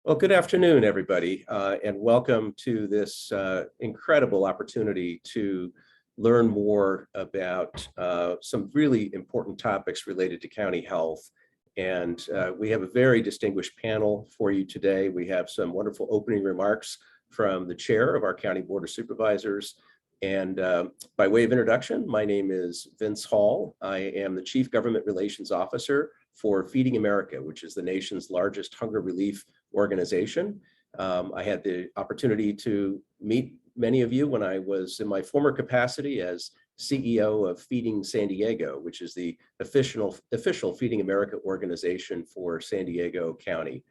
Well, good afternoon, everybody, and welcome to this incredible opportunity to learn more about some really important topics related to county health. And we have a very distinguished panel for you today. We have some wonderful opening remarks from the chair of our County Board of Supervisors. And by way of introduction, my name is Vince Hall. I am the Chief Government Relations Officer for Feeding America, which is the nation's largest hunger relief organization. I had the opportunity to meet many of you when I was in my former capacity as CEO of Feeding San Diego, which is the official Feeding America organization for San Diego County.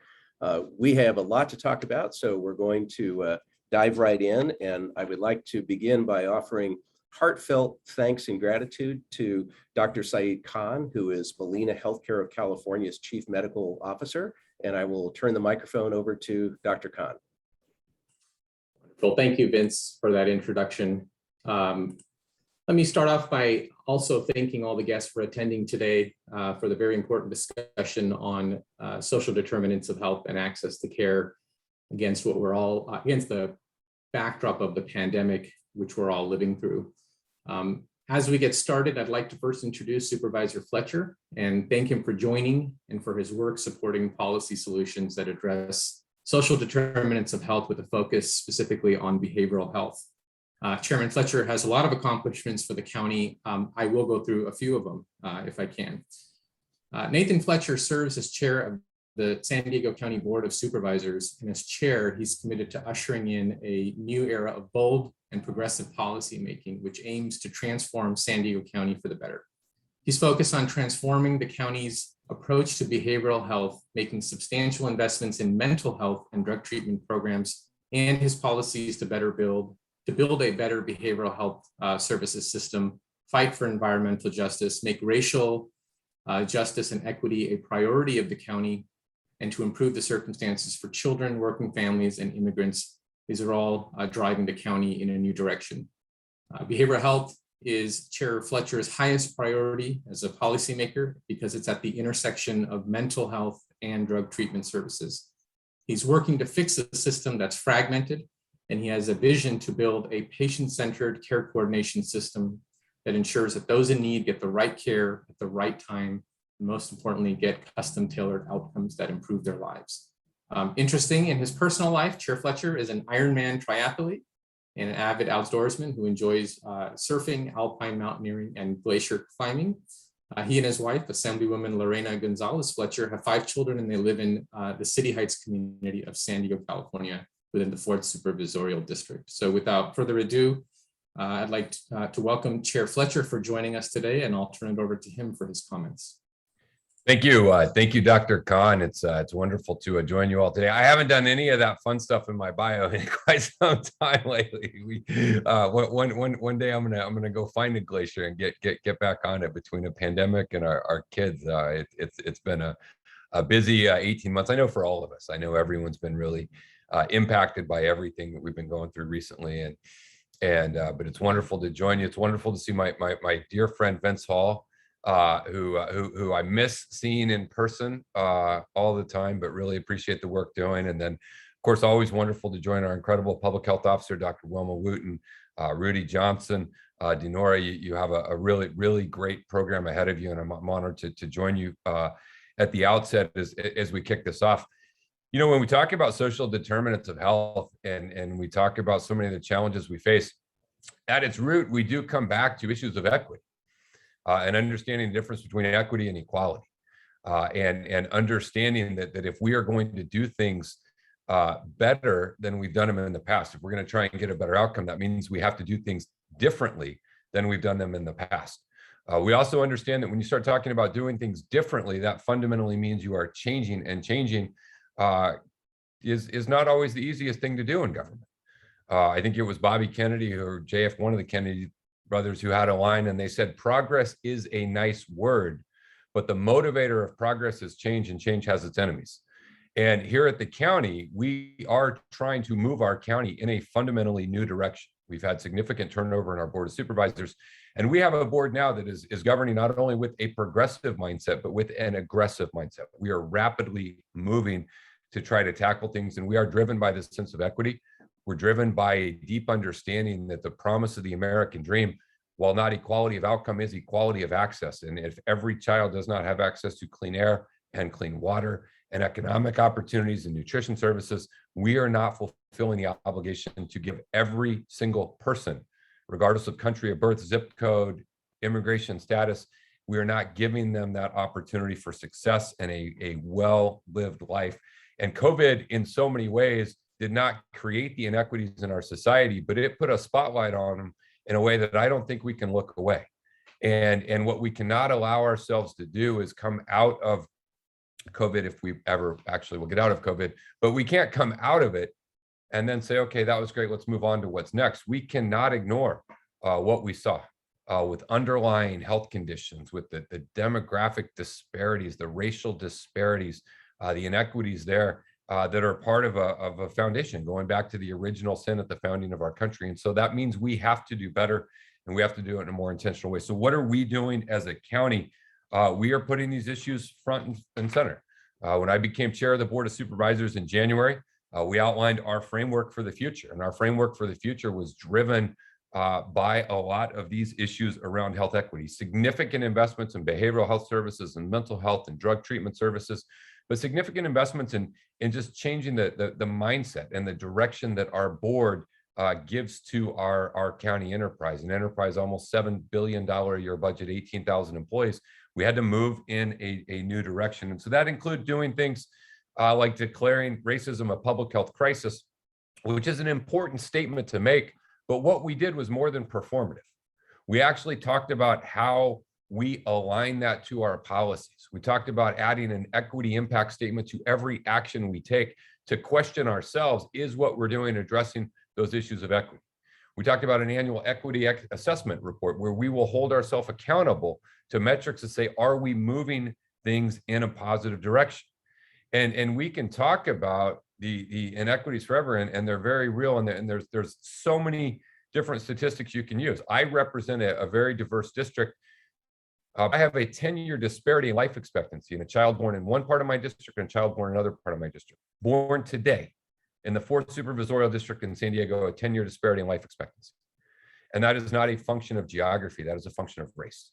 We have a lot to talk about, so we're going to dive right in. And I would like to begin by offering heartfelt thanks and gratitude to Dr. Syed Khan, who is Molina Healthcare of California's Chief Medical Officer. And I will turn the microphone over to Dr. Khan. Well, thank you, Vince, for that introduction. Let me start off by also thanking all the guests for attending today for the very important discussion on social determinants of health and access to care against the backdrop of the pandemic, which we're all living through. As we get started, I'd like to first introduce Supervisor Fletcher and thank him for joining and for his work supporting policy solutions that address social determinants of health with a focus specifically on behavioral health. Chairman Fletcher has a lot of accomplishments for the county. I will go through a few of them if I can. Nathan Fletcher serves as chair of the San Diego County Board of Supervisors, and as chair, he's committed to ushering in a new era of bold and progressive policy making, which aims to transform San Diego County for the better. He's focused on transforming the county's approach to behavioral health, making substantial investments in mental health and drug treatment programs, and his policies to build a better behavioral health services system, fight for environmental justice, make racial justice and equity a priority of the county, and to improve the circumstances for children, working families, and immigrants. These are all driving the county in a new direction. Behavioral health is Chair Fletcher's highest priority as a policymaker because it's at the intersection of mental health and drug treatment services. He's working to fix a system that's fragmented, and he has a vision to build a patient-centered care coordination system that ensures that those in need get the right care at the right time, and most importantly, get custom-tailored outcomes that improve their lives. Interesting, in his personal life, Chair Fletcher is an Ironman triathlete and an avid outdoorsman who enjoys surfing, alpine mountaineering, and glacier climbing. He and his wife, Assemblywoman Lorena Gonzalez Fletcher, have 5 children, and they live in the City Heights community of San Diego, California, within the 4th Supervisorial District. So without further ado, I'd like to welcome Chair Fletcher for joining us today, and I'll turn it over to him for his comments. Thank you. Thank you, Dr. Khan. It's wonderful to join you all today. I haven't done any of that fun stuff in my bio in quite some time lately. One day I'm gonna go find a glacier and get back on it. Between a pandemic and our kids, it's been a busy 18 months. I know for all of us. I know everyone's been really impacted by everything that we've been going through recently, but it's wonderful to join you. It's wonderful to see my dear friend Vince Hall, who I miss seeing in person all the time, but really appreciate the work doing. And then, of course, always wonderful to join our incredible public health officer, Dr. Wilma Wooten, Rudy Johnson, Dinora. You have a really great program ahead of you, and I'm honored to join you at the outset as we kick this off. You know, when we talk about social determinants of health and we talk about so many of the challenges we face, at its root, we do come back to issues of equity. And understanding the difference between equity and equality, and understanding that if we are going to do things better than we've done them in the past, if we're going to try and get a better outcome, that means we have to do things differently than we've done them in the past. We also understand that when you start talking about doing things differently, that fundamentally means you are changing, and changing is not always the easiest thing to do in government. I think it was Bobby Kennedy or JF, one of the Kennedy brothers, who had a line, and they said, progress is a nice word, but the motivator of progress is change, and change has its enemies. And here at the county, we are trying to move our county in a fundamentally new direction. We've had significant turnover in our Board of Supervisors, and we have a board now that is governing not only with a progressive mindset, but with an aggressive mindset. We are rapidly moving to try to tackle things. And we are driven by this sense of equity. We're driven by a deep understanding that the promise of the American dream, while not equality of outcome, is equality of access. And if every child does not have access to clean air and clean water and economic opportunities and nutrition services, we are not fulfilling the obligation to give every single person, regardless of country of birth, zip code, immigration status, we are not giving them that opportunity for success and a well-lived life. And COVID, in so many ways, did not create the inequities in our society, but it put a spotlight on them in a way that I don't think we can look away. And what we cannot allow ourselves to do is come out of COVID, if we ever actually will get out of COVID, but we can't come out of it and then say, okay, that was great, let's move on to what's next. We cannot ignore what we saw with underlying health conditions, with the demographic disparities, the racial disparities, the inequities there that are part of a foundation going back to the original sin at the founding of our country. And so that means we have to do better, and we have to do it in a more intentional way. So what are we doing as a county? We are putting these issues front and center. When I became chair of the Board of Supervisors in January, we outlined our framework for the future. And our framework for the future was driven by a lot of these issues around health equity, significant investments in behavioral health services and mental health and drug treatment services, but significant investments in just changing the mindset and the direction that our board gives to our county enterprise, an enterprise almost $7 billion a year budget, 18,000 employees. We had to move in a new direction. And so that includes doing things like declaring racism a public health crisis, which is an important statement to make. But what we did was more than performative. We actually talked about how we align that to our policies. We talked about adding an equity impact statement to every action we take to question ourselves, is what we're doing addressing those issues of equity? We talked about an annual equity assessment report where we will hold ourselves accountable to metrics to say, are we moving things in a positive direction? And we can talk about the inequities forever, and they're very real, and there's so many different statistics you can use. I represent a very diverse district. I have a 10-year disparity in life expectancy in a child born in one part of my district and a child born in another part of my district. Born today in the 4th supervisorial district in San Diego, a 10-year disparity in life expectancy. And that is not a function of geography, that is a function of race.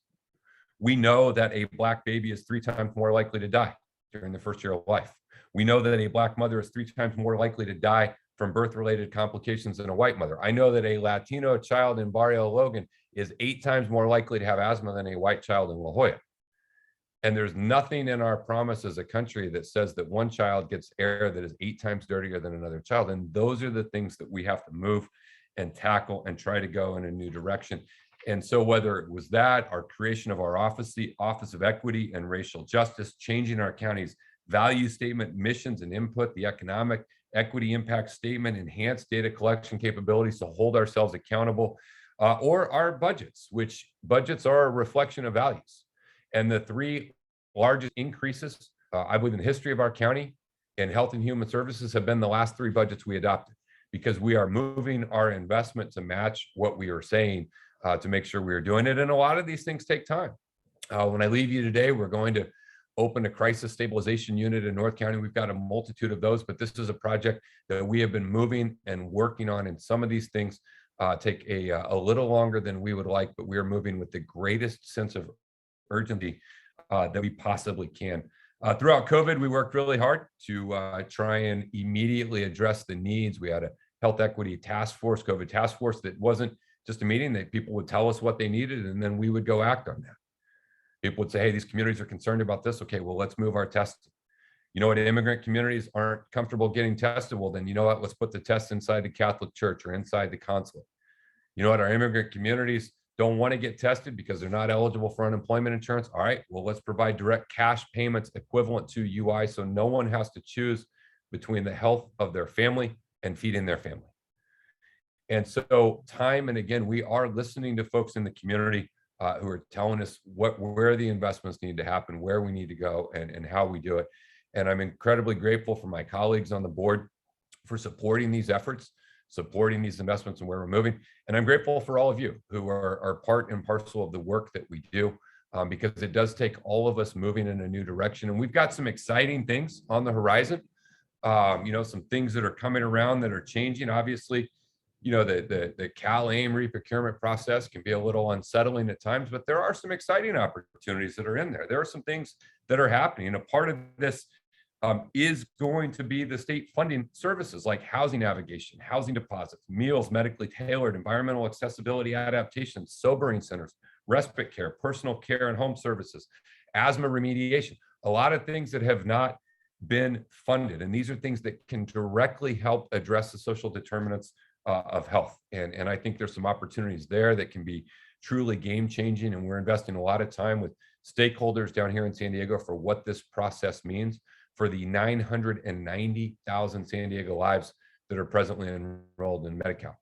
We know that a Black baby is 3 times more likely to die during the first year of life. We know that a Black mother is 3 times more likely to die from birth-related complications than a white mother. I know that a Latino child in Barrio Logan is 8 times more likely to have asthma than a white child in La Jolla. And there's nothing in our promise as a country that says that one child gets air that is 8 times dirtier than another child. And those are the things that we have to move and tackle and try to go in a new direction. And so whether it was that, our creation of our office, the Office of Equity and Racial Justice, changing our county's value statement, missions and input, the economic equity impact statement, enhanced data collection capabilities to hold ourselves accountable, or our budgets, which budgets are a reflection of values. And the 3 largest increases, I believe, in the history of our county in health and human services have been the last 3 budgets we adopted, because we are moving our investment to match what we are saying to make sure we are doing it. And a lot of these things take time. When I leave you today, we're going to open a crisis stabilization unit in North County. We've got a multitude of those, but this is a project that we have been moving and working on. And some of these things take a little longer than we would like, but we are moving with the greatest sense of urgency that we possibly can. Throughout COVID, we worked really hard to try and immediately address the needs. We had a health equity task force, COVID task force, that wasn't just a meeting that people would tell us what they needed, and then we would go act on that. People would say, hey, these communities are concerned about this. Okay, well, let's move our testing. You know what, immigrant communities aren't comfortable getting tested. Well, then you know what, let's put the test inside the Catholic Church or inside the consulate. You know what, our immigrant communities don't want to get tested because they're not eligible for unemployment insurance. All right, well, let's provide direct cash payments equivalent to UI so no one has to choose between the health of their family and feeding their family. And so time and again, we are listening to folks in the community who are telling us where the investments need to happen, where we need to go, and how we do it. And I'm incredibly grateful for my colleagues on the board for supporting these efforts, supporting these investments and where we're moving. And I'm grateful for all of you who are part and parcel of the work that we do, because it does take all of us moving in a new direction. And we've got some exciting things on the horizon. Some things that are coming around that are changing. Obviously, the Cal-AIM re-procurement process can be a little unsettling at times, but there are some exciting opportunities that are in there. There are some things that are happening. And a part of this is going to be the state funding services like housing navigation, housing deposits, meals, medically tailored, environmental accessibility adaptations, sobering centers, respite care, personal care and home services, asthma remediation, a lot of things that have not been funded. And these are things that can directly help address the social determinants of health. And I think there's some opportunities there that can be truly game changing. And we're investing a lot of time with stakeholders down here in San Diego for what this process means for the 990,000 San Diego lives that are presently enrolled in Medi-Cal.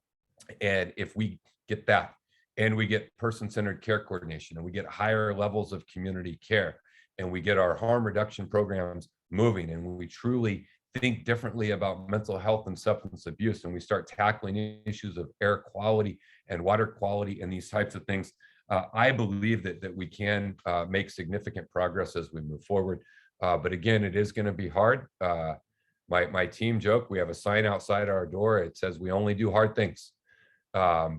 And if we get that, and we get person-centered care coordination, and we get higher levels of community care, and we get our harm reduction programs moving, and we truly think differently about mental health and substance abuse, and we start tackling issues of air quality and water quality and these types of things, I believe that we can make significant progress as we move forward. But again, it is going to be hard. My team joke, we have a sign outside our door. It says we only do hard things,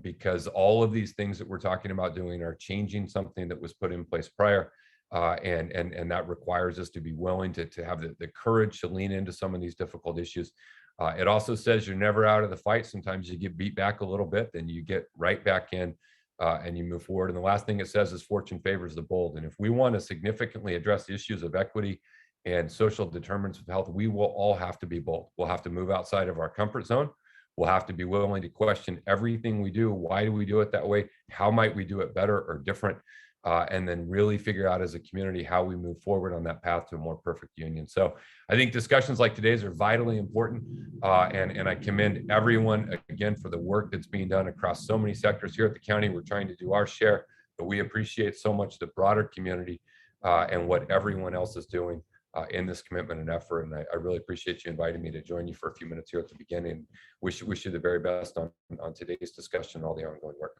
because all of these things that we're talking about doing are changing something that was put in place prior. And that requires us to be willing to have the courage to lean into some of these difficult issues. It also says you're never out of the fight. Sometimes you get beat back a little bit, then you get right back in and you move forward. And the last thing it says is fortune favors the bold. And if we want to significantly address the issues of equity and social determinants of health, we will all have to be bold. We'll have to move outside of our comfort zone. We'll have to be willing to question everything we do. Why do we do it that way? How might we do it better or different? And then really figure out as a community how we move forward on that path to a more perfect union. So I think discussions like today's are vitally important. And I commend everyone again for the work that's being done across so many sectors here at the county. We're trying to do our share, but we appreciate so much the broader community and what everyone else is doing in this commitment and effort. And I really appreciate you inviting me to join you for a few minutes here at the beginning. Wish you the very best on today's discussion and all the ongoing work.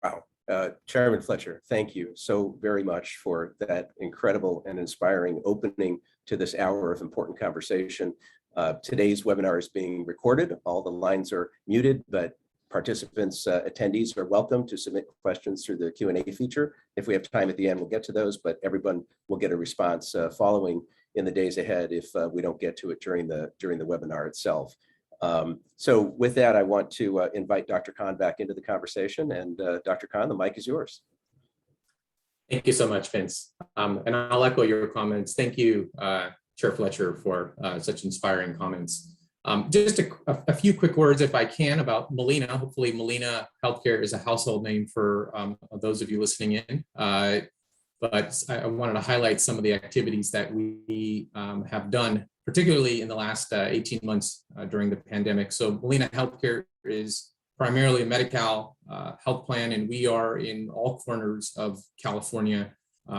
Wow. Chairman Fletcher, thank you so very much for that incredible and inspiring opening to this hour of important conversation. Today's webinar is being recorded. All the lines are muted, but participants, attendees are welcome to submit questions through the Q&A feature. If we have time at the end, we'll get to those, but everyone will get a response following in the days ahead if we don't get to it during the webinar itself. So with that, I want to invite Dr. Khan back into the conversation. And Dr. Khan, the mic is yours. Thank you so much, Vince. And I'll echo your comments. Thank you, Chair Fletcher, for such inspiring comments. Just a few quick words, if I can, about Molina. Hopefully Molina Healthcare is a household name for those of you listening in. But I wanted to highlight some of the activities that we have done, particularly in the last 18 months during the pandemic. So Molina Healthcare is primarily a Medi-Cal health plan, and we are in all corners of California,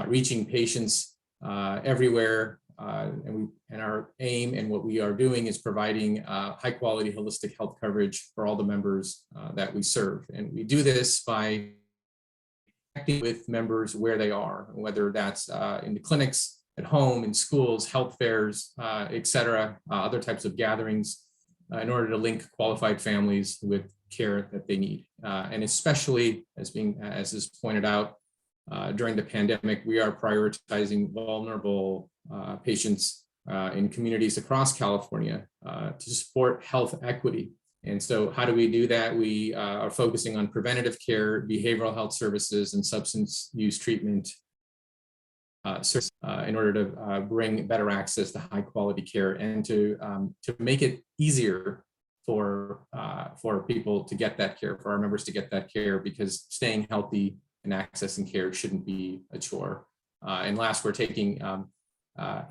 reaching patients everywhere. And our aim and what we are doing is providing high quality holistic health coverage for all the members that we serve. And we do this by connecting with members where they are, whether that's in the clinics, at home, in schools, health fairs, et cetera, other types of gatherings, in order to link qualified families with care that they need. And especially, as is pointed out, during the pandemic, we are prioritizing vulnerable patients in communities across California to support health equity. And so how do we do that? We are focusing on preventative care, behavioral health services, and substance use treatment in order to bring better access to high quality care and to make it easier for people to get that care, for our members to get that care, because staying healthy and accessing care shouldn't be a chore. And last, we're taking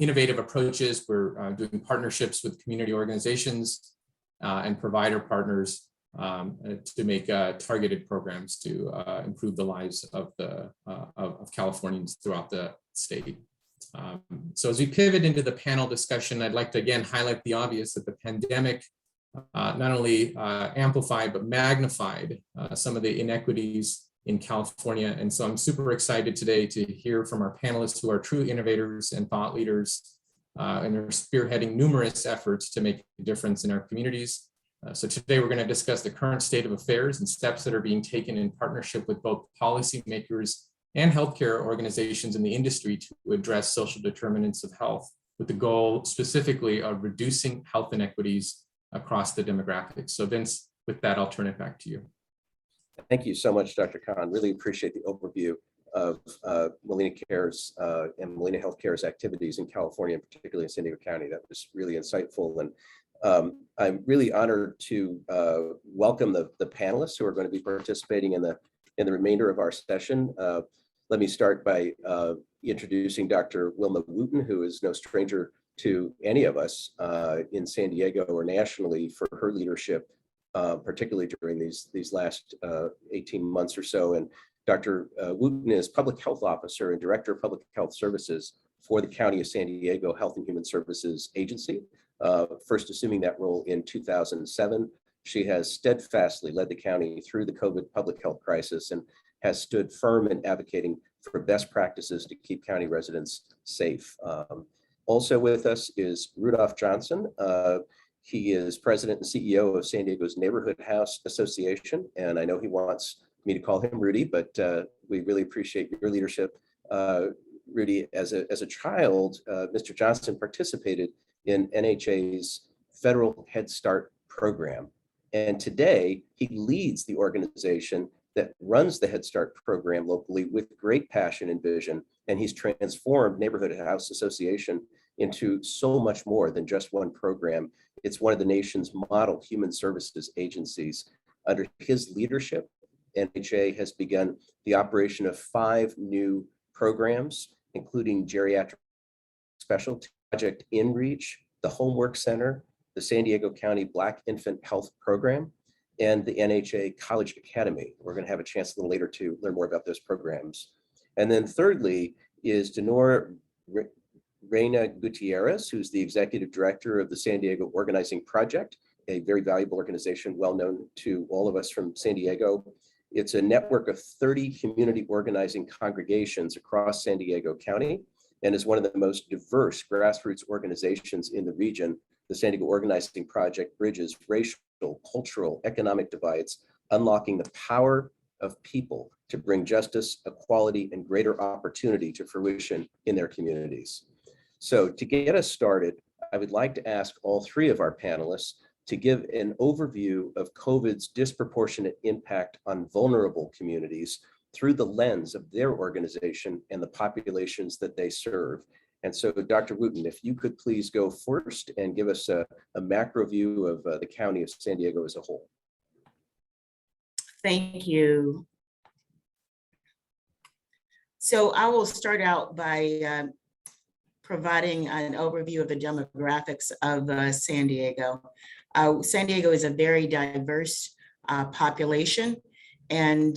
innovative approaches. We're doing partnerships with community organizations and provider partners to make targeted programs to improve the lives of Californians throughout the state. So as we pivot into the panel discussion, I'd like to again highlight the obvious, that the pandemic not only amplified but magnified some of the inequities in California. And so I'm super excited today to hear from our panelists, who are true innovators and thought leaders and they're spearheading numerous efforts to make a difference in our communities. So today we're going to discuss the current state of affairs and steps that are being taken in partnership with both policymakers and healthcare organizations in the industry to address social determinants of health, with the goal specifically of reducing health inequities across the demographics. So Vince, with that, I'll turn it back to you. Thank you so much, Dr. Khan. Really appreciate the overview of MolinaCares and Molina Healthcare's activities in California, and particularly in San Diego County. That was really insightful. And I'm really honored to welcome the panelists who are going to be participating in the remainder of our session. Let me start by introducing Dr. Wilma Wooten, who is no stranger to any of us in San Diego or nationally for her leadership, particularly during these last 18 months or so. And Dr. Wooten is Public Health Officer and Director of Public Health Services for the County of San Diego Health and Human Services Agency, first assuming that role in 2007. She has steadfastly led the county through the COVID public health crisis and has stood firm in advocating for best practices to keep county residents safe. Also with us is Rudolph Johnson. He is president and CEO of San Diego's Neighborhood House Association, and I know he wants me to call him Rudy, but we really appreciate your leadership. Rudy, as a child, Mr. Johnson participated in NHA's federal Head Start program, and today he leads the organization that runs the Head Start program locally with great passion and vision, and he's transformed Neighborhood House Association into so much more than just one program. It's one of the nation's model human services agencies. Under his leadership, NHA has begun the operation of 5 new programs, including Geriatric Specialty Project InReach, the Homework Center, the San Diego County Black Infant Health Program, and the NHA College Academy. We're going to have a chance a little later to learn more about those programs. And then thirdly is Dinora Reyna Gutierrez, who's the Executive Director of the San Diego Organizing Project, a very valuable organization well known to all of us from San Diego. It's a network of 30 community organizing congregations across San Diego County and is one of the most diverse grassroots organizations in the region. The San Diego Organizing Project bridges racial, cultural, economic divides, unlocking the power of people to bring justice, equality, and greater opportunity to fruition in their communities. So to get us started, I would like to ask all 3 of our panelists to give an overview of COVID's disproportionate impact on vulnerable communities through the lens of their organization and the populations that they serve. And so, Dr. Wooten, if you could please go first and give us a macro view of the county of San Diego as a whole. Thank you. So I will start out by providing an overview of the demographics of San Diego. San Diego is a very diverse population, and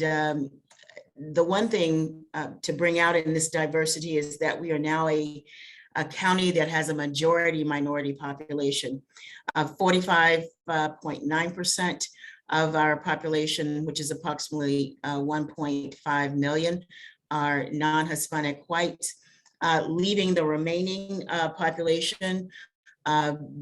the one thing to bring out in this diversity is that we are now a county that has a majority minority population. 45.9% of our population, which is approximately 1.5 million, are non-Hispanic white, leaving the remaining population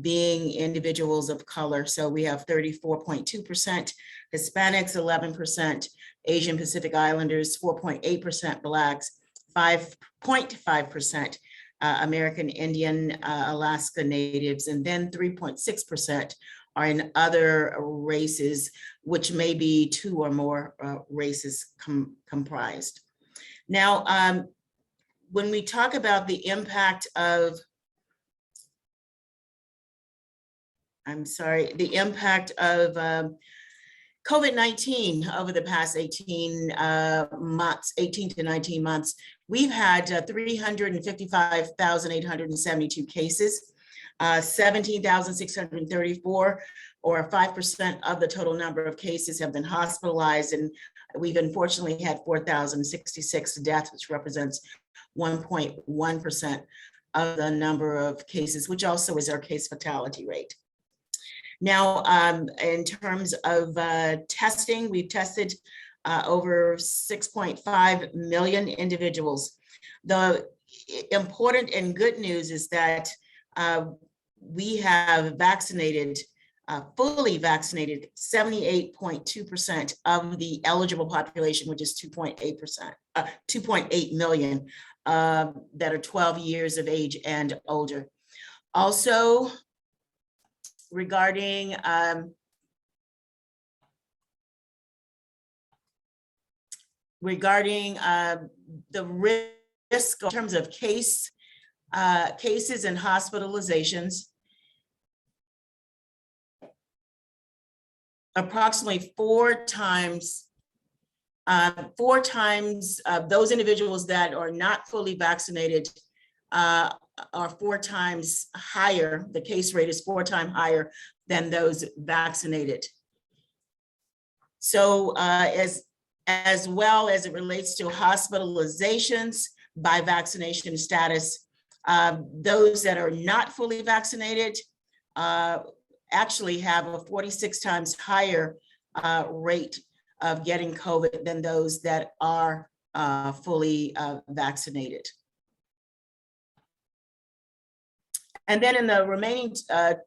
being individuals of color. So we have 34.2% Hispanics, 11% Asian Pacific Islanders, 4.8% Blacks, 5.5% American Indian, Alaska Natives, and then 3.6% are in other races, which may be 2 or more races comprised. Now, when we talk about the impact of, the impact of COVID-19 over the past 18 to 19 months, we've had 355,872 cases, 17,634, or 5% of the total number of cases have been hospitalized, and we've unfortunately had 4,066 deaths, which represents 1.1% of the number of cases, which also is our case fatality rate. Now, in terms of testing, we've tested over 6.5 million individuals. The important and good news is that we have vaccinated, fully vaccinated 78.2% of the eligible population, which is 2.8%, 2.8 million that are 12 years of age and older. Also, regarding the risk in terms of cases and hospitalizations, approximately four times those individuals that are not fully vaccinated are 4 times higher. The case rate is 4 times higher than those vaccinated. So as well as it relates to hospitalizations by vaccination status, those that are not fully vaccinated actually have a 46 times higher rate of getting COVID than those that are fully vaccinated. And then in the remaining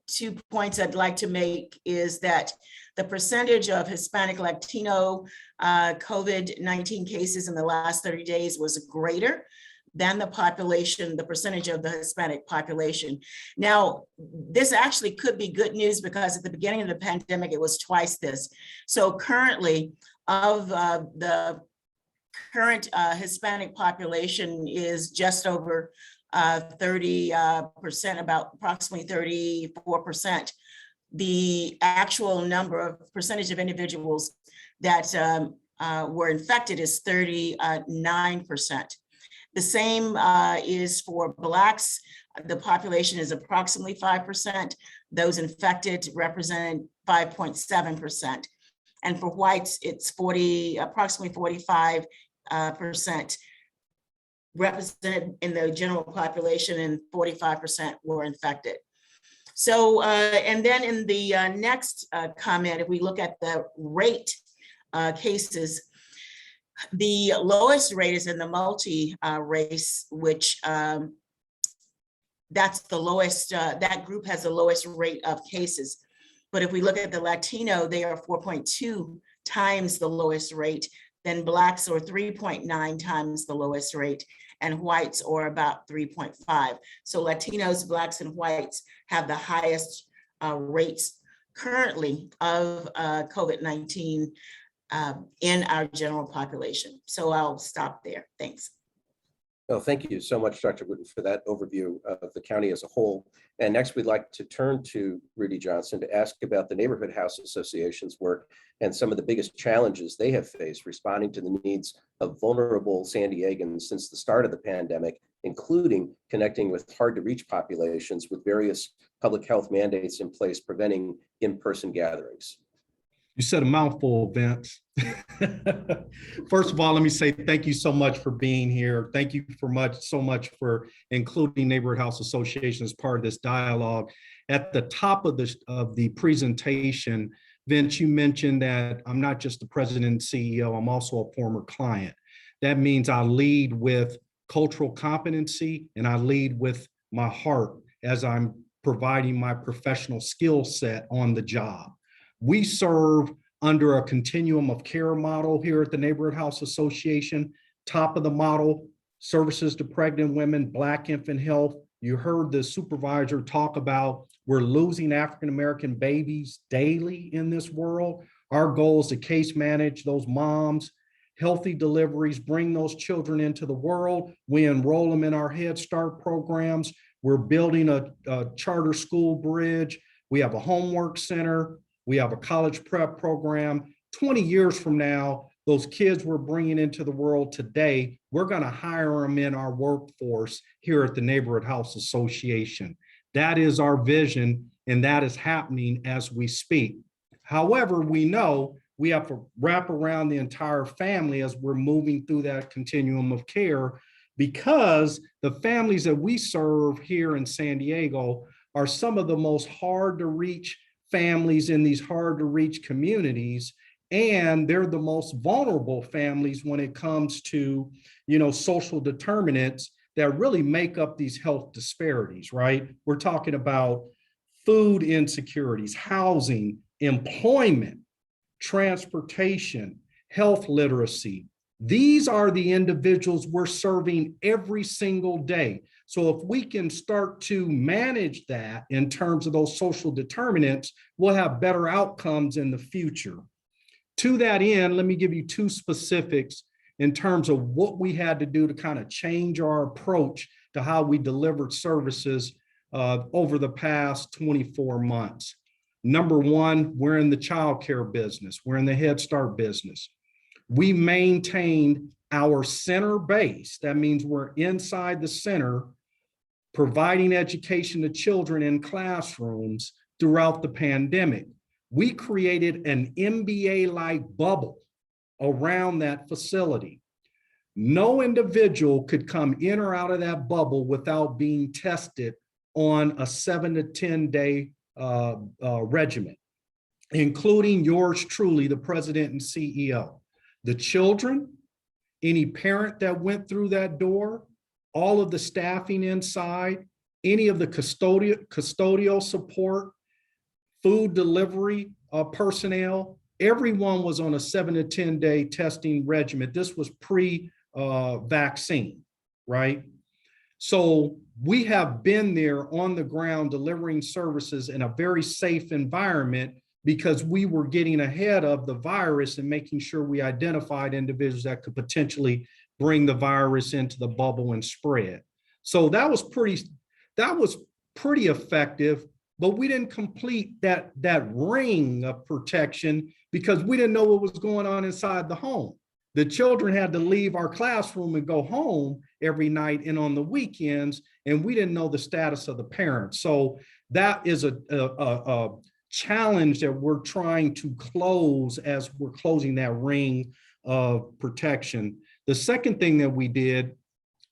2 points I'd like to make is that the percentage of Hispanic Latino COVID-19 cases in the last 30 days was greater than the population, the percentage of the Hispanic population. Now, this actually could be good news because at the beginning of the pandemic, it was twice this. So currently, of the current Hispanic population is just over 30%, about approximately 34%. The actual number of percentage of individuals that were infected is 39%. The same is for Blacks. The population is approximately 5%. Those infected represent 5.7%. And for whites, it's approximately 45% represented in the general population, and 45% were infected. So, and then in the next comment, if we look at the rate cases, the lowest rate is in the multi-race, which that's the lowest, that group has the lowest rate of cases. But if we look at the Latino, they are 4.2 times the lowest rate, then Blacks are 3.9 times the lowest rate, and whites are about 3.5. So Latinos, Blacks, and whites have the highest rates currently of COVID-19 in our general population. So I'll stop there. Thanks. Well, thank you so much, Dr. Wooten, for that overview of the county as a whole. And next, we'd like to turn to Rudy Johnson to ask about the Neighborhood House Association's work and some of the biggest challenges they have faced responding to the needs of vulnerable San Diegans since the start of the pandemic, including connecting with hard-to-reach populations with various public health mandates in place preventing in-person gatherings. You said a mouthful, Vince. First of all, let me say thank you so much for being here. Thank you so much for including Neighborhood House Association as part of this dialogue. At the top of the presentation, Vince, you mentioned that I'm not just the president and CEO, I'm also a former client. That means I lead with cultural competency and I lead with my heart as I'm providing my professional skill set on the job. We serve under a continuum of care model here at the Neighborhood House Association. Top of the model, services to pregnant women, Black infant health. You heard the supervisor talk about we're losing African-American babies daily in this world. Our goal is to case manage those moms, healthy deliveries, bring those children into the world. We enroll them in our Head Start programs. We're building a charter school bridge. We have a homework center. We have a college prep program. 20 years from now, those kids we're bringing into the world today, we're going to hire them in our workforce here at the Neighborhood House Association. That is our vision, and that is happening as we speak. However, we know we have to wrap around the entire family as we're moving through that continuum of care, because the families that we serve here in San Diego are some of the most hard to reach families in these hard to reach communities, and they're the most vulnerable families when it comes to, social determinants that really make up these health disparities, right? We're talking about food insecurities, housing, employment, transportation, health literacy. These are the individuals we're serving every single day. So if we can start to manage that in terms of those social determinants, we'll have better outcomes in the future. To that end, let me give you two specifics in terms of what we had to do to kind of change our approach to how we delivered services over the past 24 months. Number one, we're in the childcare business. We're in the Head Start business. We maintained our center base. That means we're inside the center, providing education to children in classrooms throughout the pandemic. We created an MBA-like bubble around that facility. No individual could come in or out of that bubble without being tested on a 7 to 10 day regimen, including yours truly, the president and CEO. The children, any parent that went through that door, all of the staffing inside, any of the custodial support, food delivery personnel, everyone was on a 7 to 10 day testing regimen. This was pre-vaccine, right? So we have been there on the ground delivering services in a very safe environment because we were getting ahead of the virus and making sure we identified individuals that could potentially bring the virus into the bubble and spread. So that was pretty effective, but we didn't complete that ring of protection because we didn't know what was going on inside the home. The children had to leave our classroom and go home every night and on the weekends, and we didn't know the status of the parents. So that is a challenge that we're trying to close as we're closing that ring of protection. The second thing that we did,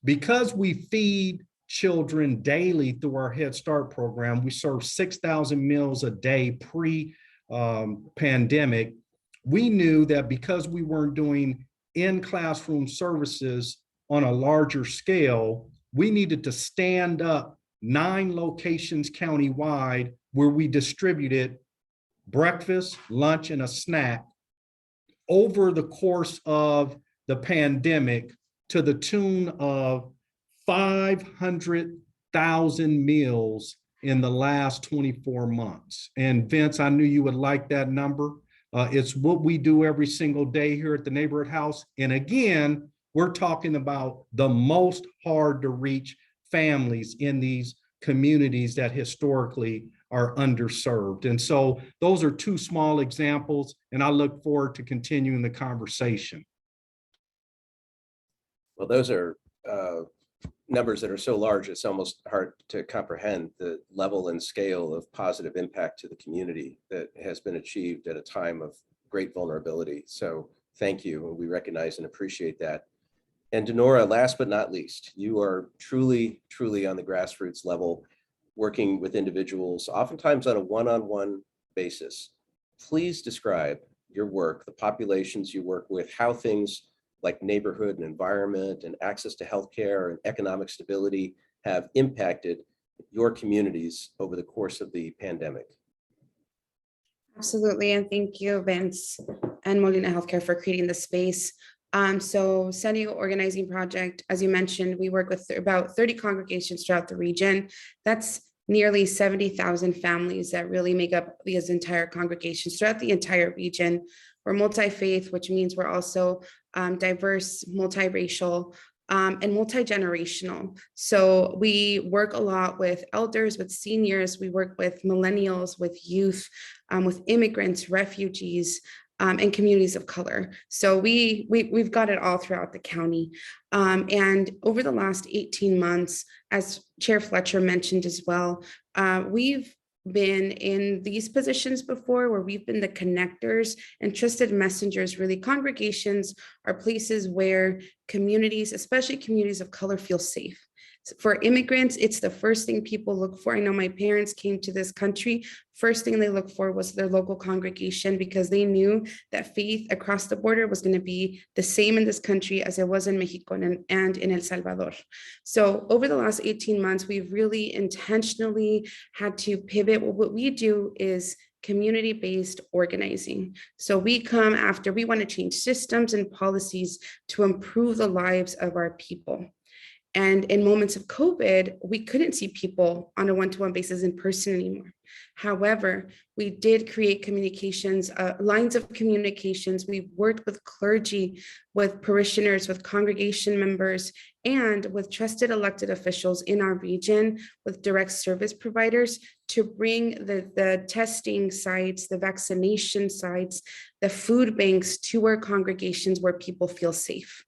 because we feed children daily through our Head Start program, we serve 6,000 meals a day pre-pandemic. We knew that because we weren't doing in-classroom services on a larger scale, we needed to stand up 9 locations countywide where we distributed breakfast, lunch, and a snack over the course of the pandemic to the tune of 500,000 meals in the last 24 months. And Vince, I knew you would like that number. It's what we do every single day here at the Neighborhood House. And again, we're talking about the most hard to reach families in these communities that historically are underserved. And so those are 2 small examples, and I look forward to continuing the conversation. Well, those are numbers that are so large, it's almost hard to comprehend the level and scale of positive impact to the community that has been achieved at a time of great vulnerability. So thank you, and we recognize and appreciate that. And Dinora, last but not least, you are truly on the grassroots level, working with individuals, oftentimes on a one-on-one basis. Please describe your work, the populations you work with, how things like neighborhood and environment and access to healthcare and economic stability have impacted your communities over the course of the pandemic. Absolutely, and thank you, Vince and Molina Healthcare for creating the space. So San Diego Organizing Project, as you mentioned, we work with about 30 congregations throughout the region. That's nearly 70,000 families that really make up these entire congregations throughout the entire region. We're multi-faith, which means we're also diverse, multiracial, and multi-generational. So we work a lot with elders, with seniors, we work with millennials, with youth, with immigrants, refugees, and communities of color. So we've got it all throughout the county. And over the last 18 months, as Chair Fletcher mentioned as well, we've been in these positions before where we've been the connectors and trusted messengers. Really, congregations are places where communities, especially communities of color, feel safe. For immigrants, it's the first thing people look for. I know my parents came to this country. First thing they looked for was their local congregation because they knew that faith across the border was going to be the same in this country as it was in Mexico and in El Salvador. So over the last 18 months, we've really intentionally had to pivot. What we do is community-based organizing. So we come after, we want to change systems and policies to improve the lives of our people. And in moments of COVID, we couldn't see people on a one-to-one basis in person anymore. However, we did create communications, lines of communications. We worked with clergy, with parishioners, with congregation members, and with trusted elected officials in our region, with direct service providers to bring the testing sites, the vaccination sites, the food banks to our congregations where people feel safe.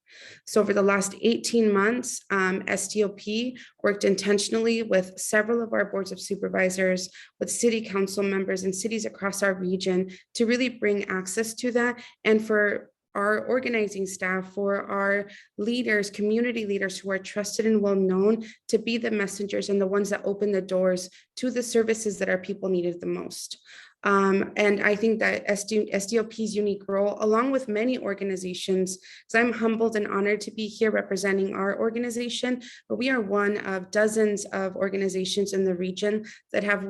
So over the last 18 months, SDOP worked intentionally with several of our boards of supervisors, with city council members in cities across our region to really bring access to that, and for our organizing staff, for our leaders, community leaders who are trusted and well known to be the messengers and the ones that open the doors to the services that our people needed the most. And I think that SDOP's unique role, along with many organizations, so I'm humbled and honored to be here representing our organization, but we are one of dozens of organizations in the region that have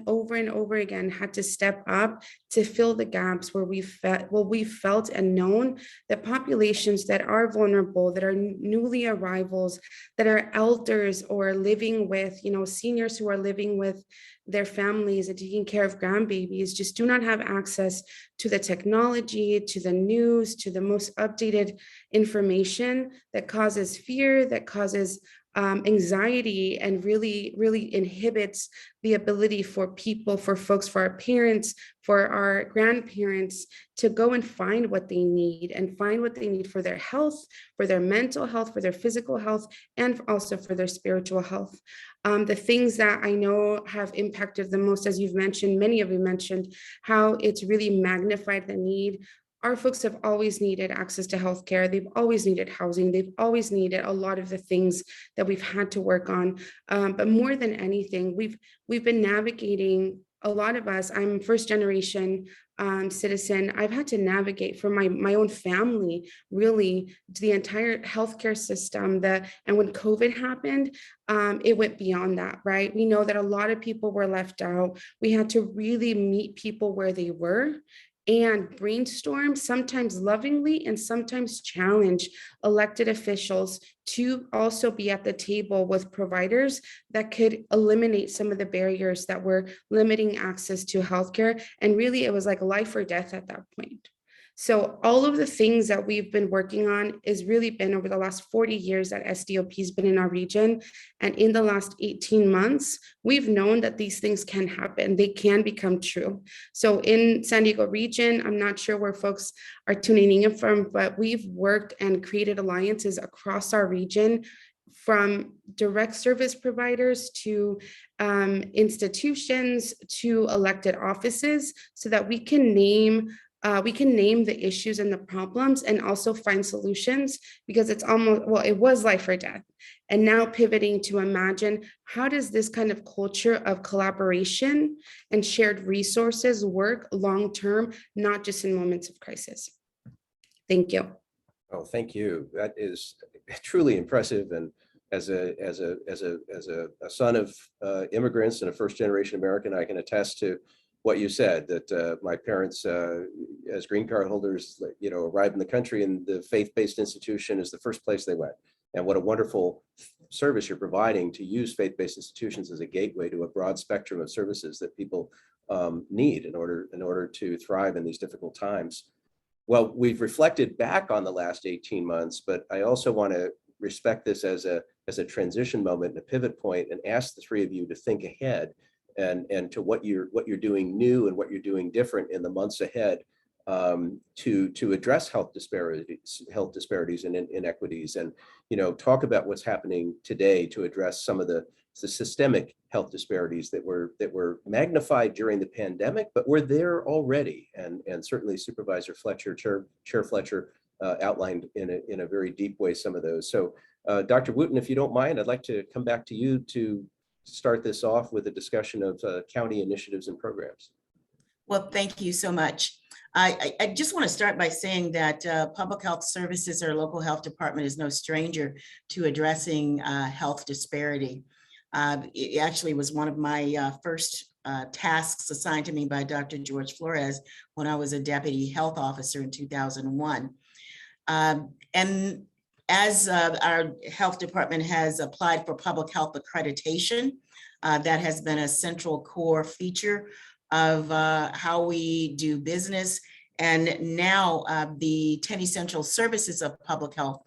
over and over again had to step up to fill the gaps where we've felt and known that populations that are vulnerable, that are newly arrivals, that are elders or living with, seniors who are living with their families and taking care of grandbabies just do not have access to the technology, to the news, to the most updated information that causes fear, that causes anxiety, and really, really inhibits the ability for people, for folks, for our parents, for our grandparents to go and find what they need for their health, for their mental health, for their physical health, and also for their spiritual health. The things that I know have impacted the most, as you've mentioned, many of you mentioned, how it's really magnified the need. Our folks have always needed access to healthcare. They've always needed housing. They've always needed a lot of the things that we've had to work on. But more than anything, we've been navigating, a lot of us, I'm first generation citizen. I've had to navigate for my own family, really, the entire healthcare system. And when COVID happened, it went beyond that, right? We know that a lot of people were left out. We had to really meet people where they were and brainstorm, sometimes lovingly and sometimes challenge elected officials to also be at the table with providers that could eliminate some of the barriers that were limiting access to healthcare. And really, it was like life or death at that point. So all of the things that we've been working on is really been over the last 40 years that SDOP has been in our region. And in the last 18 months, we've known that these things can happen. They can become true. So in San Diego region, I'm not sure where folks are tuning in from, but we've worked and created alliances across our region, from direct service providers to institutions to elected offices, so that we can name the issues and the problems and also find solutions, because it's almost, well, it was life or death. And now pivoting to imagine, how does this kind of culture of collaboration and shared resources work long-term, not just in moments of crisis? Thank you. Oh, thank you. That is truly impressive. And as a son of immigrants and a first-generation American, I can attest to what you said, that my parents, as green card holders, arrived in the country, and the faith-based institution is the first place they went. And what a wonderful service you're providing to use faith-based institutions as a gateway to a broad spectrum of services that people need in order to thrive in these difficult times. Well, we've reflected back on the last 18 months, but I also want to respect this as a transition moment and a pivot point, and ask the three of you to think ahead and to what you're doing new and what you're doing different in the months ahead, to address health disparities and inequities, and talk about what's happening today to address some of the systemic health disparities that were magnified during the pandemic, but were there already. And certainly Supervisor Fletcher, Chair Fletcher, outlined in a very deep way some of those. So Dr. Wooten, if you don't mind, I'd like to come back to you to start this off with a discussion of county initiatives and programs. Well, thank you so much. I just want to start by saying that public health services or local health department is no stranger to addressing health disparity. It actually was one of my first tasks assigned to me by Dr. George Flores when I was a deputy health officer in 2001. And as our health department has applied for public health accreditation, that has been a central core feature of how we do business. And now the 10 essential services of public health,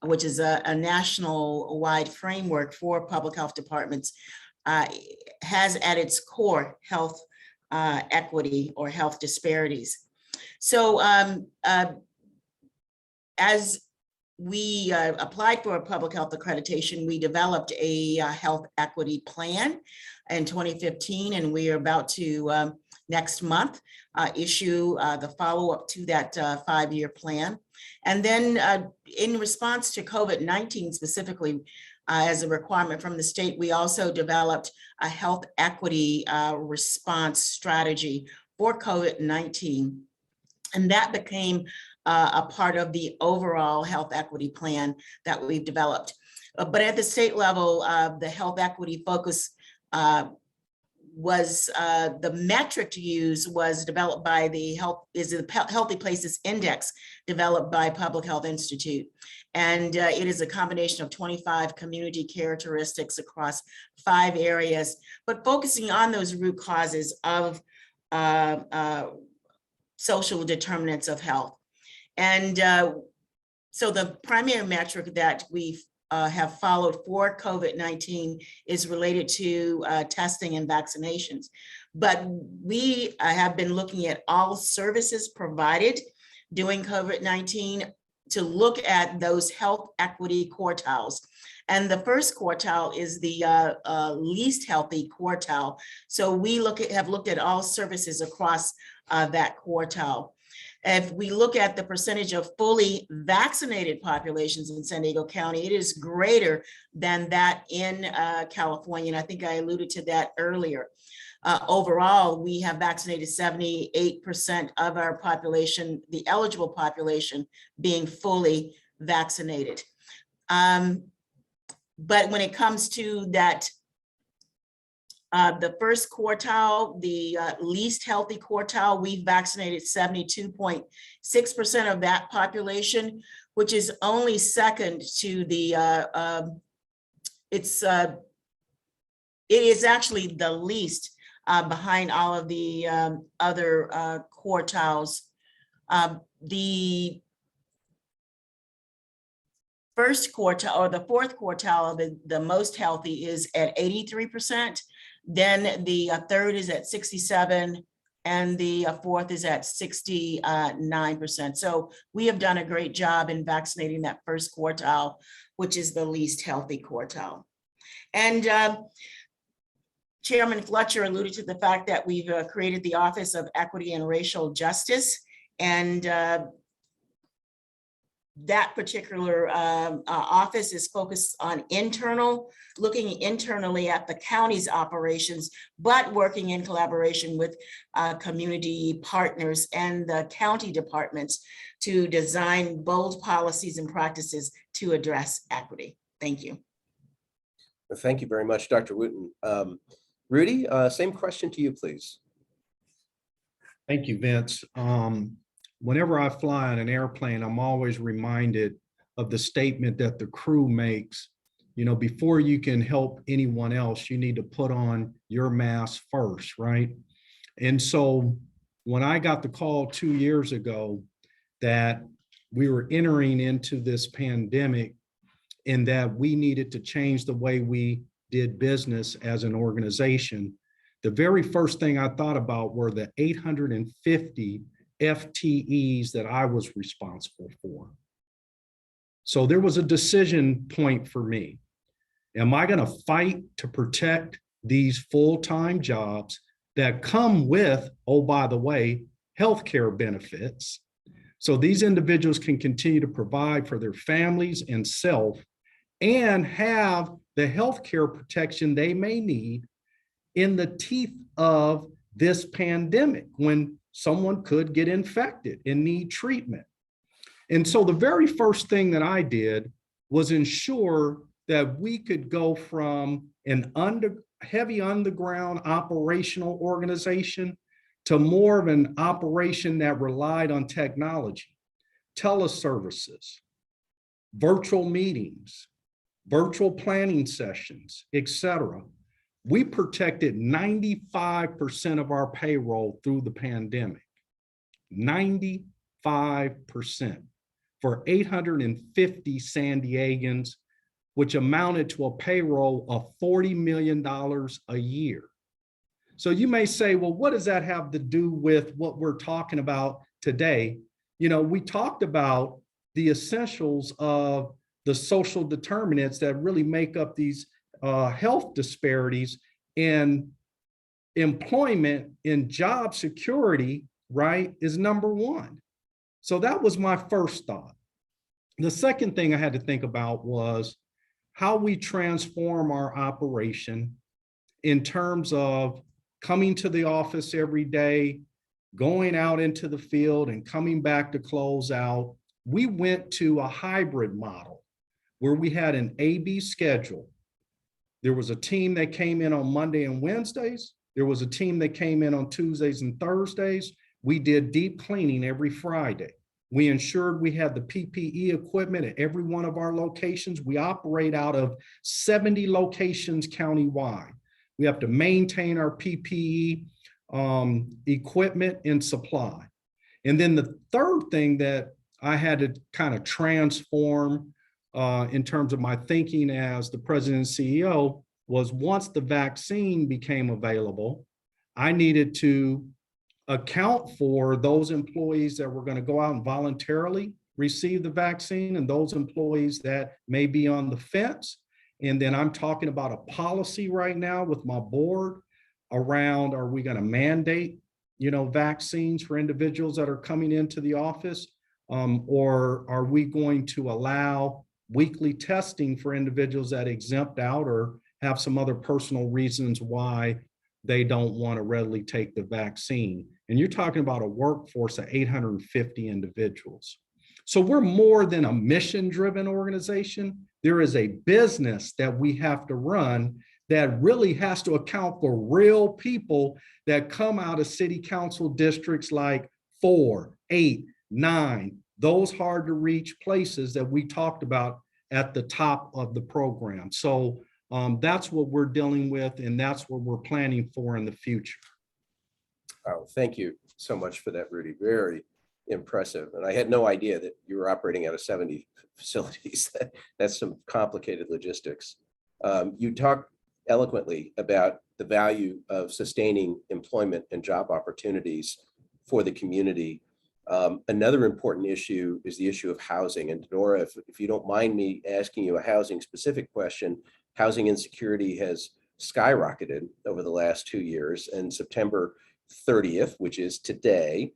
which is a national wide framework for public health departments, has at its core health equity or health disparities. So as we applied for a public health accreditation, we developed a health equity plan in 2015, and we are about to next month issue the follow-up to that 5-year plan. And then in response to COVID-19 specifically, as a requirement from the state, we also developed a health equity response strategy for COVID-19. And that became a part of the overall health equity plan that we've developed. But at the state level, the health equity focus was the metric to use was developed by the Healthy Places Index, developed by Public Health Institute. And it is a combination of 25 community characteristics across 5 areas, but focusing on those root causes of social determinants of health. And so the primary metric that we have followed for COVID-19 is related to testing and vaccinations. But we have been looking at all services provided during COVID-19 to look at those health equity quartiles. And the first quartile is the least healthy quartile. So we have looked at all services across that quartile. If we look at the percentage of fully vaccinated populations in San Diego County, it is greater than that in California. And I think I alluded to that earlier. Overall, we have vaccinated 78% of our population, the eligible population being fully vaccinated. But when it comes to that, the first quartile, the least healthy quartile, we've vaccinated 72.6% of that population, which is only second to the, it is actually the least behind all of the other quartiles. The first quartile or the fourth quartile of the most healthy is at 83%. Then the third is at 67, and the fourth is at 69%. So we have done a great job in vaccinating that first quartile, which is the least healthy quartile. And Chairman Fletcher alluded to the fact that we've created the Office of Equity and Racial Justice, and that particular office is focused on looking internally at the county's operations, but working in collaboration with community partners and the county departments to design bold policies and practices to address equity. Thank you. Thank you very much, Dr. Wooten. Rudy, same question to you, please. Thank you, Vince. Whenever I fly in an airplane, I'm always reminded of the statement that the crew makes, you know, before you can help anyone else, you need to put on your mask first, right? And so when I got the call 2 years ago that we were entering into this pandemic and that we needed to change the way we did business as an organization, the very first thing I thought about were the 850 FTEs that I was responsible for. So there was a decision point for me. Am I going to fight to protect these full-time jobs that come with, oh, by the way, healthcare benefits, so these individuals can continue to provide for their families and self and have the healthcare protection they may need in the teeth of this pandemic when someone could get infected and need treatment. And so the very first thing that I did was ensure that we could go from an heavy underground operational organization to more of an operation that relied on technology, teleservices, virtual meetings, virtual planning sessions, et cetera. We protected 95% of our payroll through the pandemic, 95% for 850 San Diegans, which amounted to a payroll of $40 million a year. So you may say, well, what does that have to do with what we're talking about today? You know, we talked about the essentials of the social determinants that really make up these health disparities in employment, in job security, right, is number one. So that was my first thought. The second thing I had to think about was how we transform our operation in terms of coming to the office every day, going out into the field and coming back to close out. We went to a hybrid model where we had an A/B schedule. There was a team that came in on Monday and Wednesdays. There was a team that came in on Tuesdays and Thursdays. We did deep cleaning every Friday. We ensured we had the PPE equipment at every one of our locations. We operate out of 70 locations countywide. We have to maintain our PPE equipment and supply. And then the third thing that I had to kind of transform in terms of my thinking as the president and CEO was once the vaccine became available, I needed to account for those employees that were going to go out and voluntarily receive the vaccine and those employees that may be on the fence. And then I'm talking about a policy right now with my board around, are we going to mandate, you know, vaccines for individuals that are coming into the office? Or are we going to allow weekly testing for individuals that exempt out or have some other personal reasons why they don't want to readily take the vaccine? And you're talking about a workforce of 850 individuals. So we're more than a mission-driven organization. There is a business that we have to run that really has to account for real people that come out of city council districts like 4, 8, 9, those hard to reach places that we talked about at the top of the program. So that's what we're dealing with, and that's what we're planning for in the future. Oh, thank you so much for that, Rudy. Very impressive. And I had no idea that you were operating out of 70 facilities. That's some complicated logistics. You talked eloquently about the value of sustaining employment and job opportunities for the community. Another important issue is the issue of housing. And Dinora, if you don't mind me asking you a housing specific question, housing insecurity has skyrocketed over the last 2 years. And September 30th, which is today,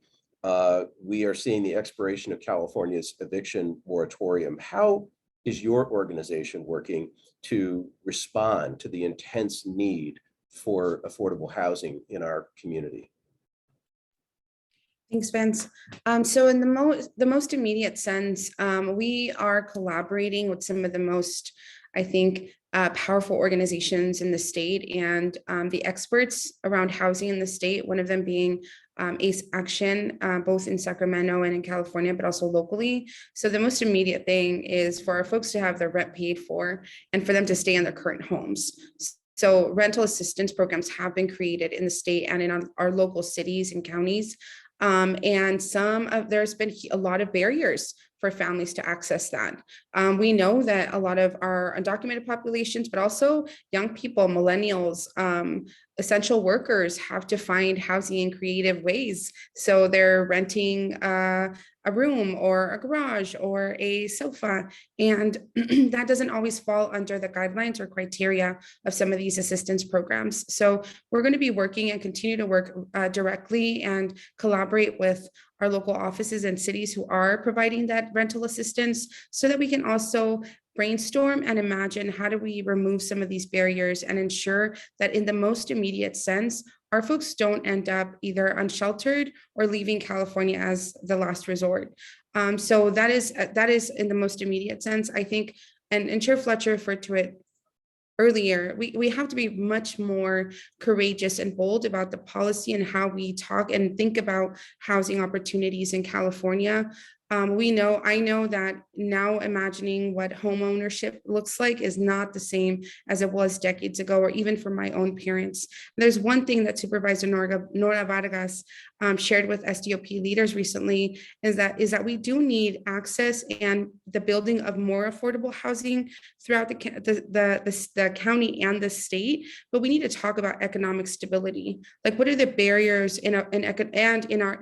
we are seeing the expiration of California's eviction moratorium. How is your organization working to respond to the intense need for affordable housing in our community? Thanks, Vince. So in the most immediate sense, we are collaborating with some of the most, I think, powerful organizations in the state and the experts around housing in the state, one of them being ACE Action, both in Sacramento and in California, but also locally. So the most immediate thing is for our folks to have their rent paid for and for them to stay in their current homes. So rental assistance programs have been created in the state and in our local cities and counties. And there's been a lot of barriers for families to access that. We know that a lot of our undocumented populations, but also young people, millennials, essential workers have to find housing in creative ways. So they're renting a room or a garage or a sofa, and that doesn't always fall under the guidelines or criteria of some of these assistance programs. So we're going to be working and continue to work directly and collaborate with our local offices and cities who are providing that rental assistance so that we can also brainstorm and imagine how do we remove some of these barriers and ensure that in the most immediate sense, our folks don't end up either unsheltered or leaving California as the last resort. So that is in the most immediate sense, I think, and Chair Fletcher referred to it earlier, we have to be much more courageous and bold about the policy and how we talk and think about housing opportunities in California. I know that now imagining what home ownership looks like is not the same as it was decades ago, or even for my own parents. There's one thing that Supervisor Nora Vargas shared with SDOP leaders recently is that we do need access and the building of more affordable housing throughout the county and the state, but we need to talk about economic stability. Like, what are the barriers in our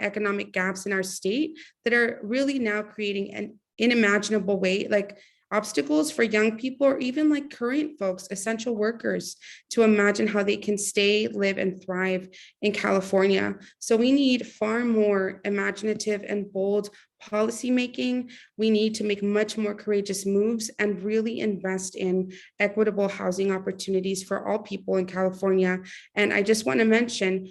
economic gaps in our state that are really now creating an unimaginable way, like obstacles for young people or even like current folks, essential workers, to imagine how they can stay, live, and thrive in California. So we need far more imaginative and bold policymaking. We need to make much more courageous moves and really invest in equitable housing opportunities for all people in California. And I just want to mention,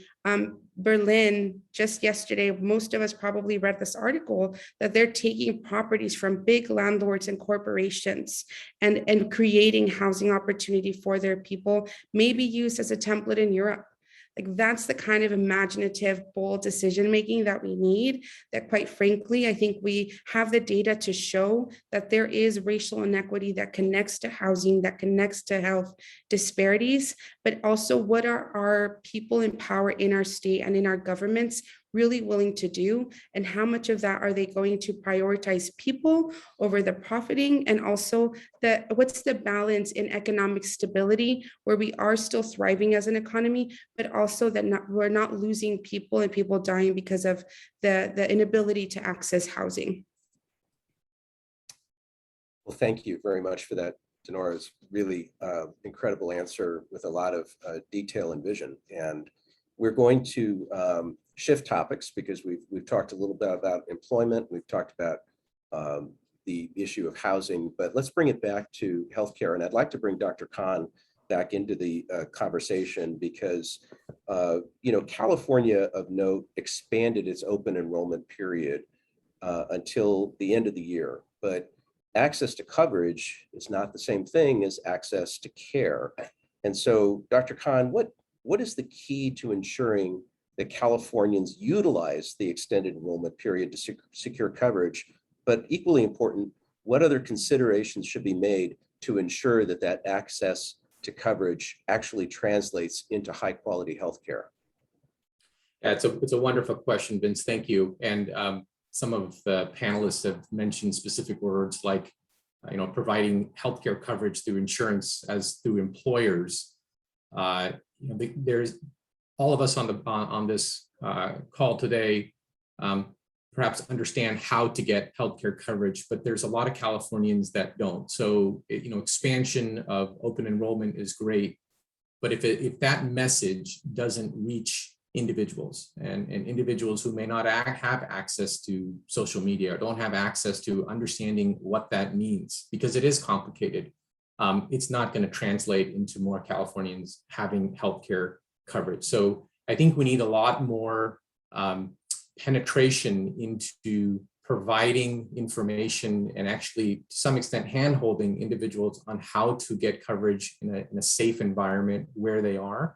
Berlin, just yesterday, most of us probably read this article that they're taking properties from big landlords and corporations and creating housing opportunity for their people, maybe used as a template in Europe. Like, that's the kind of imaginative, bold decision-making that we need, that quite frankly, I think we have the data to show that there is racial inequity that connects to housing, that connects to health disparities, but also what are our people in power in our state and in our governments really willing to do, and how much of that are they going to prioritize people over the profiting, and also what's the balance in economic stability where we are still thriving as an economy, but also that we're not losing people and people dying because of the inability to access housing. Well, thank you very much for that, Dinora's really incredible answer with a lot of detail and vision. And we're going to shift topics because we've talked a little bit about employment. We've talked about the issue of housing, but let's bring it back to healthcare. And I'd like to bring Dr. Khan back into the conversation because, California of note expanded its open enrollment period until the end of the year, but access to coverage is not the same thing as access to care. And so, Dr. Khan, what is the key to ensuring that Californians utilize the extended enrollment period to secure coverage? But equally important, what other considerations should be made to ensure that that access to coverage actually translates into high quality healthcare? Yeah, it's a wonderful question, Vince. Thank you. And some of the panelists have mentioned specific words like, providing healthcare coverage through insurance as through employers. There's all of us on this call today perhaps understand how to get healthcare coverage, but there's a lot of Californians that don't. So, expansion of open enrollment is great, but if that message doesn't reach individuals and individuals who may not have access to social media or don't have access to understanding what that means, because it is complicated, it's not going to translate into more Californians having healthcare coverage. So I think we need a lot more penetration into providing information and actually, to some extent, hand-holding individuals on how to get coverage in a safe environment where they are,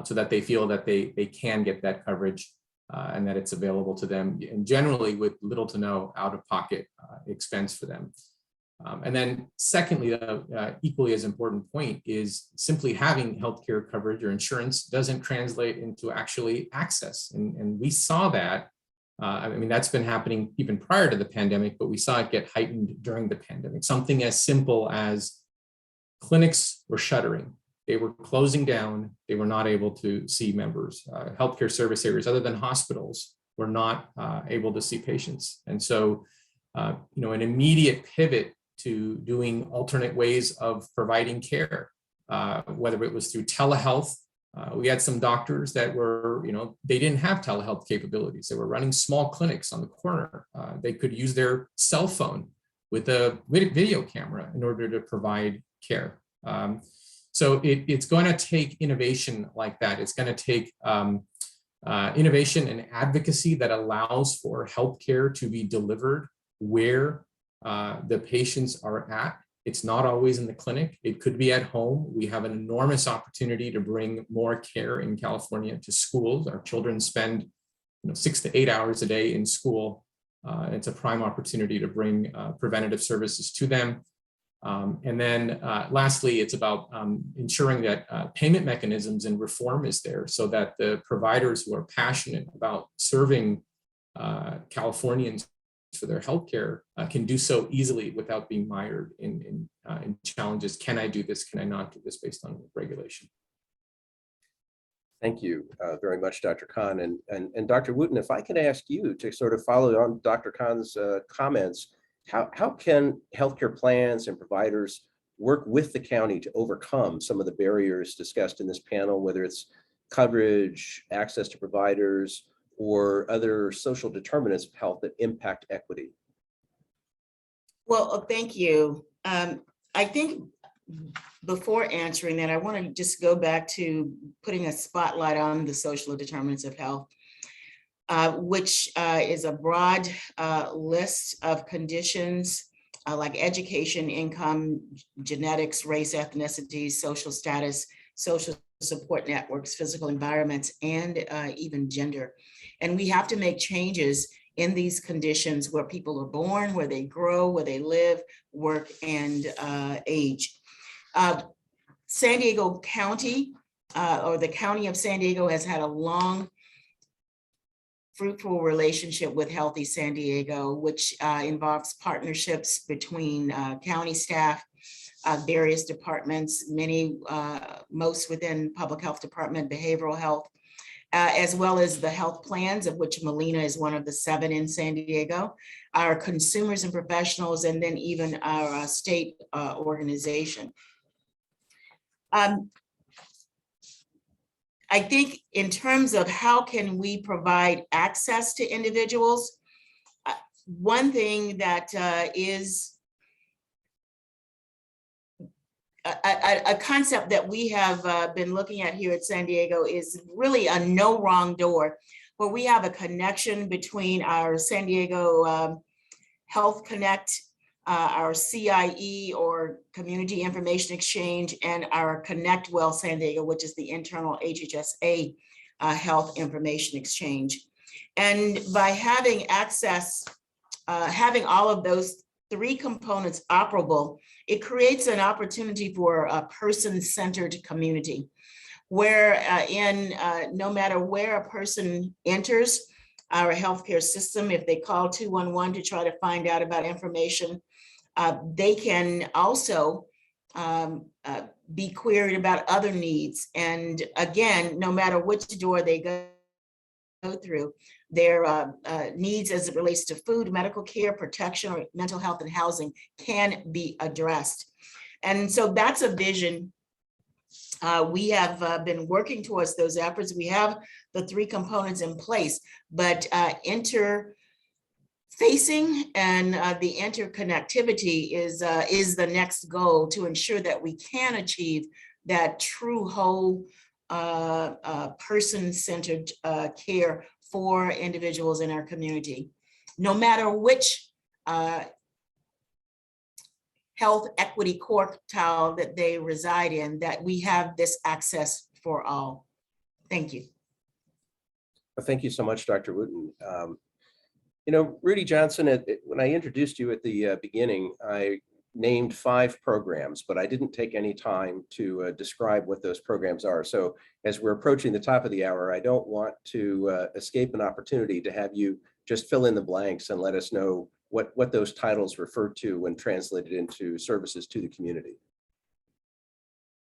so that they feel that they can get that coverage and that it's available to them, and generally with little to no out-of-pocket expense for them. And then secondly, equally as important point is simply having healthcare coverage or insurance doesn't translate into actually access. And we saw that, that's been happening even prior to the pandemic, but we saw it get heightened during the pandemic. Something as simple as clinics were shuttering. They were closing down. They were not able to see members. Healthcare service areas other than hospitals were not able to see patients. And so, an immediate pivot to doing alternate ways of providing care, whether it was through telehealth. We had some doctors that were, they didn't have telehealth capabilities. They were running small clinics on the corner. They could use their cell phone with a video camera in order to provide care. So it's going to take innovation like that. It's going to take innovation and advocacy that allows for healthcare to be delivered where the patients are at. It's not always in the clinic. It could be at home. We have an enormous opportunity to bring more care in California to schools. Our children spend 6 to 8 hours a day in school. It's a prime opportunity to bring preventative services to them. And then lastly, it's about ensuring that payment mechanisms and reform is there so that the providers who are passionate about serving Californians for their healthcare can do so easily without being mired in challenges. Can I do this? Can I not do this based on regulation? Thank you very much, Dr. Khan. And Dr. Wooten, if I can ask you to sort of follow on Dr. Khan's comments, how can healthcare plans and providers work with the county to overcome some of the barriers discussed in this panel, whether it's coverage, access to providers, or other social determinants of health that impact equity? Well, thank you. I think before answering that, I want to just go back to putting a spotlight on the social determinants of health, which is a broad list of conditions like education, income, genetics, race, ethnicity, social status, social support networks, physical environments, and even gender. And we have to make changes in these conditions where people are born, where they grow, where they live, work, and age. San Diego County, or the County of San Diego, has had a long, fruitful relationship with Healthy San Diego, which involves partnerships between county staff, various departments, most within public health department, behavioral health, as well as the health plans, of which Molina is one of the 7 in San Diego, our consumers and professionals, and then even our state organization. I think in terms of how can we provide access to individuals, one thing that is a concept that we have been looking at here at San Diego is really a no wrong door, where we have a connection between our San Diego Health Connect, our CIE or Community Information Exchange, and our Connect Well San Diego, which is the internal HHSA Health Information Exchange. And by having access, having all of those 3 components operable, it creates an opportunity for a person-centered community, where no matter where a person enters our healthcare system, if they call 211 to try to find out about information, they can also be queried about other needs. And again, no matter which door they go through, their needs as it relates to food, medical care, protection, or mental health and housing can be addressed. And so that's a vision. We have been working towards those efforts. We have the 3 components in place, but interfacing and the interconnectivity is the next goal to ensure that we can achieve that true whole person-centered care for individuals in our community, no matter which health equity quartile that they reside in, that we have this access for all. Thank you. Well, thank you so much, Dr. Wooten. Rudy Johnson, when I introduced you at the beginning, I named 5 programs, but I didn't take any time to describe what those programs are. So as we're approaching the top of the hour, I don't want to escape an opportunity to have you just fill in the blanks and let us know what those titles refer to when translated into services to the community.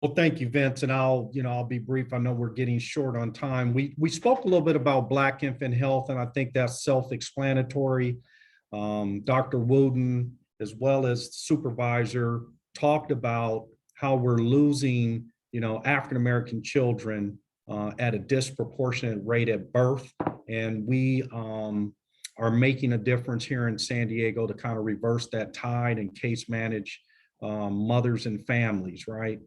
Well, thank you, Vince, and I'll be brief. I know we're getting short on time. We spoke a little bit about Black infant health, and I think that's self-explanatory. Dr. Wooten, as well as Supervisor, talked about how we're losing, African-American children at a disproportionate rate at birth, and we are making a difference here in San Diego to kind of reverse that tide and case manage mothers and families, right?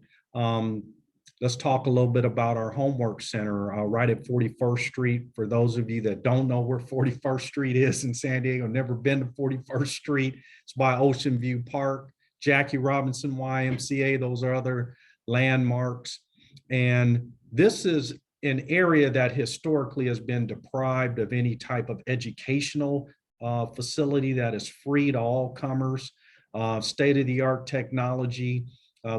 Let's talk a little bit about our homework center right at 41st Street. For those of you that don't know where 41st Street is in San Diego, never been to 41st Street, it's by Ocean View Park, Jackie Robinson YMCA, those are other landmarks. And this is an area that historically has been deprived of any type of educational facility that is free to all comers, state-of-the-art technology.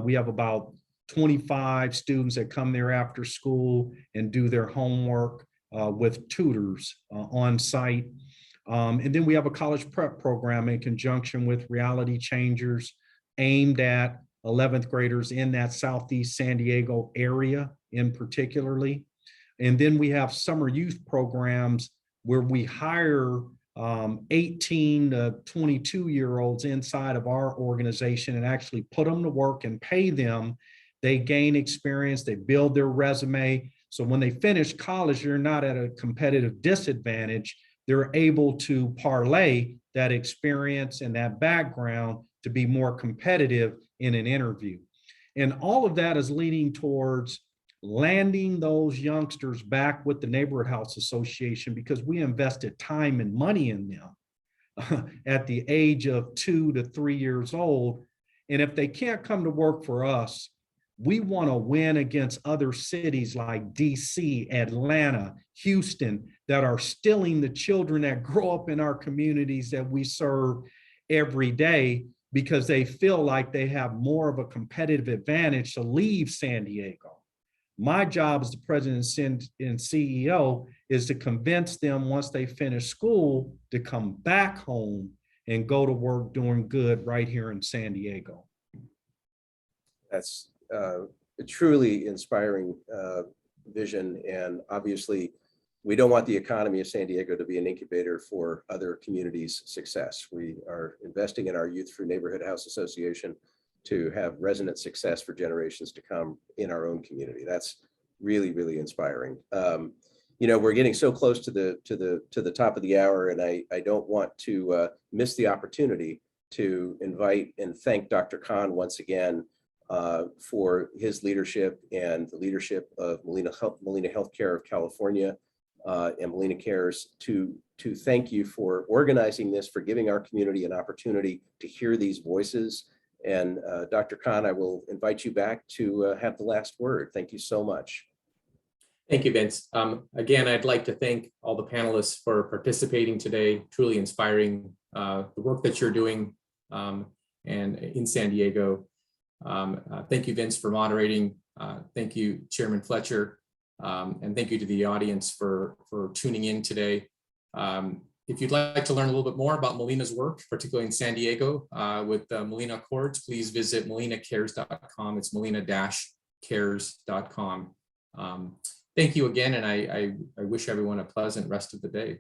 We have about 25 students that come there after school and do their homework with tutors on site. And then we have a college prep program in conjunction with Reality Changers aimed at 11th graders in that Southeast San Diego area in particularly. And then we have summer youth programs where we hire 18 to 22-year-olds inside of our organization and actually put them to work and pay them. They gain experience, they build their resume. So when they finish college, they're not at a competitive disadvantage. They're able to parlay that experience and that background to be more competitive in an interview. And all of that is leading towards landing those youngsters back with the Neighborhood House Association because we invested time and money in them at the age of 2 to 3 years old. And if they can't come to work for us, we want to win against other cities like DC, Atlanta, Houston, that are stealing the children that grow up in our communities that we serve every day because they feel like they have more of a competitive advantage to leave San Diego. My job as the president and CEO is to convince them once they finish school to come back home and go to work doing good right here in San Diego. That's a truly inspiring vision. And obviously, we don't want the economy of San Diego to be an incubator for other communities' success. We are investing in our Youth through Neighborhood House Association to have resonant success for generations to come in our own community. That's really, really inspiring. You know, we're getting so close to the top of the hour, and I don't want to miss the opportunity to invite and thank Dr. Khan once again for his leadership and the leadership of Molina Healthcare of California and MolinaCares to thank you for organizing this, for giving our community an opportunity to hear these voices. And Dr. Khan, I will invite you back to have the last word. Thank you so much. Thank you, Vince. Again, I'd like to thank all the panelists for participating today. Truly inspiring the work that you're doing and in San Diego. Thank you, Vince, for moderating. Thank you, Chairman Fletcher. And thank you to the audience for tuning in today. If you'd like to learn a little bit more about Molina's work, particularly in San Diego with Molina Accords, please visit MolinaCares.com. It's Molina-Cares.com. Thank you again, and I wish everyone a pleasant rest of the day.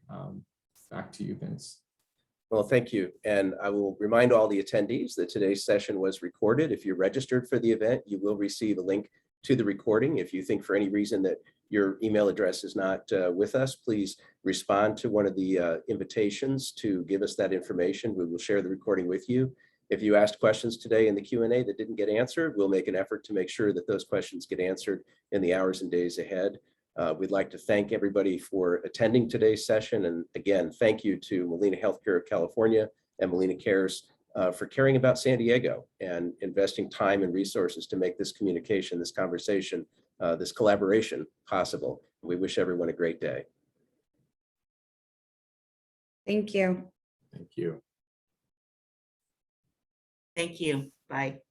Back to you, Vince. Well, thank you. And I will remind all the attendees that today's session was recorded. If you're registered for the event, you will receive a link to the recording. If you think for any reason that your email address is not with us, please respond to one of the invitations to give us that information. We will share the recording with you. If you asked questions today in the Q&A that didn't get answered, we'll make an effort to make sure that those questions get answered in the hours and days ahead. We'd like to thank everybody for attending today's session. And again, thank you to Molina Healthcare of California and MolinaCares for caring about San Diego and investing time and resources to make this communication, this conversation, this collaboration possible. We wish everyone a great day. Thank you. Thank you. Thank you. Bye.